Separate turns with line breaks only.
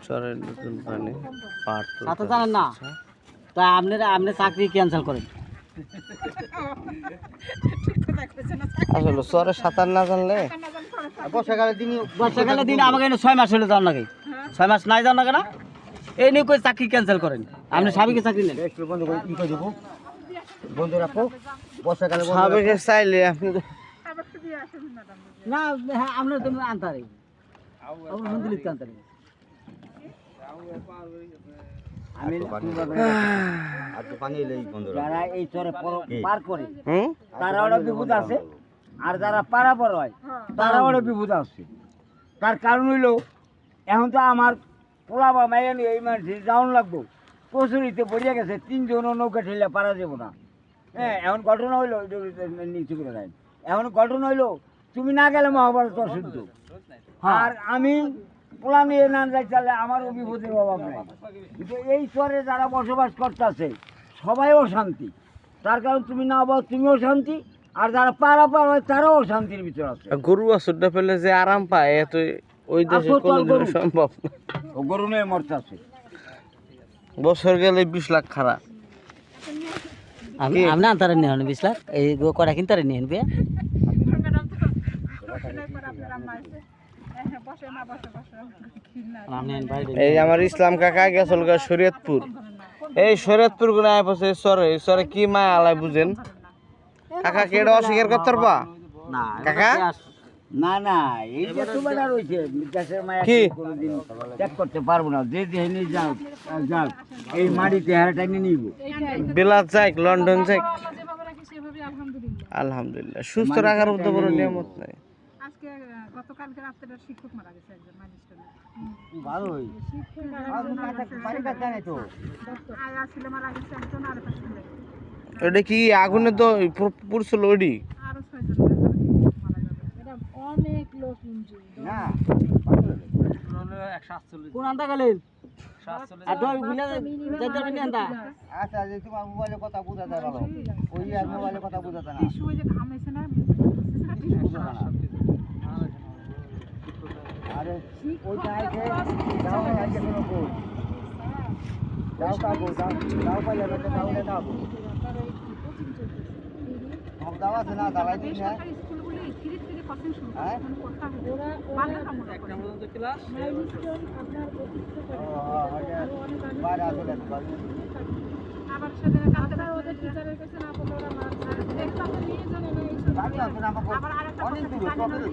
চরের নতুন পানি পাট
সাথে জানেন না তা আপনি চাকরি ক্যান্সেল করেন।
আসলে চরে সাঁতার না জানলে
বর্ষাকালে দিন আমাকে 6 মাস হলে যান না কেন 6 মাস নাই যান না কেন এই নিয়ে কই চাকরি ক্যান্সেল করেন। আপনি স্বামীকে চাকরি নেন
বন্ধু রাখো বর্ষাকালে
স্বামীকে চাইলে আপনি
না। হ্যাঁ আপনার তুমি আনতারে আমার বন্ধু লিখতে আনতারে আমি যারা এই চরে পার করে তারা ওরা বিপদ আছে, আর যারা পারাপার হয় তারা ওরা বিপদ আছে। তার কারণ হইল এখন তো আমার পোলা বা মাইয়া নিয়ে এই মানুষ যাওয়ান লাগবো প্রচুরিতে পড়িয়া গেছে, 3 জন নৌকা ঠেলে পারা যাব না। হ্যাঁ এখন ঘটনা হইলো নিচু করে দেয়, এখন ঘটনা হইলো তুমি না গেলে মহাভারত অশুদ্ধ, আর আমি পোলা নিয়ে না যাই তাহলে আমারও বিপদের অভাব নেই। কিন্তু এই চরে যারা বসবাস করতেছে সবাই অশান্তি, তার কারণ তুমি না বল তুমিও শান্তি, আর যারা পারাপার হয় তারাও শান্তির ভিতর আছে।
গরু বাছুরটা পেলে যে আরাম পায় এত ওই দেশে কোনোদিন সম্ভব না।
ও গরু নিয়ে মরতেছে
বছর গেলে 20 লাখ খারাপ।
আপনি আনতারে নিয়ে 20 লাখ এই কটা কিনতারে নিয়ে আনবে।
এই আমার ইসলাম কাকা গেছিল শরীয়তপুর, এই শরীয়তপুর গুলো আইপছে চরে, এই চরে কি মায়া আলাই বুঝেন কাকা, কি এটা অস্বীকার করতে পারবা
না
কাকা?
না না এই যে তোমার রয়েছে দেশের মায়া
কি
কোনোদিন ত্যাগ করতে পারবো না। যে দেহে যাও যাও এই মাটিতে হারাটা নিয়ে নিব।
বিলাত যাক, লন্ডন যাক, আলহামদুলিল্লাহ সুস্থ রাখার মতো বড় নিয়ামত নাই।
আজকে গতকালকে রাতে শিক্ষক মারা গেছে একজন ম্যাজিস্ট্রেট।
ভালোই
আয়া ছিল মারা গেছে একজন, আর পাশে
ওটা কি আগুনে তো পুরছিল ওডি
আরো 6 জন মারা যাবে। এটা অনেক লোক ইনজুরি
না কোন আনতা গেলেন আর তো ভুলে যাইতে পারি আনতা।
আচ্ছা যে তোমার মোবাইলে কথা বুঝা যায় ভালো, ওই আর মোবাইলে কথা বুঝা যায় না।
টিস্যু ওই যে ঘামাইছে না
আরে ওই যাইছে যাও না আজকে কোনো কই যাও কাকু যাও পাইলে বেটা যাও না যাও সব দাও আছে না দালাই দিন না
স্কুলগুলি 3 থেকে কোচিং শুরু
হ্যাঁ
করতে হবে। ওরা বাংলা কামনা করে
ও বাইরে আসলে
আবার সাথে কালকে ওদের টিচারের কাছে না বলে ওরা মার একদম নিয়ে জানে না এই সব।
আবার আরেকটা
অনেক দূর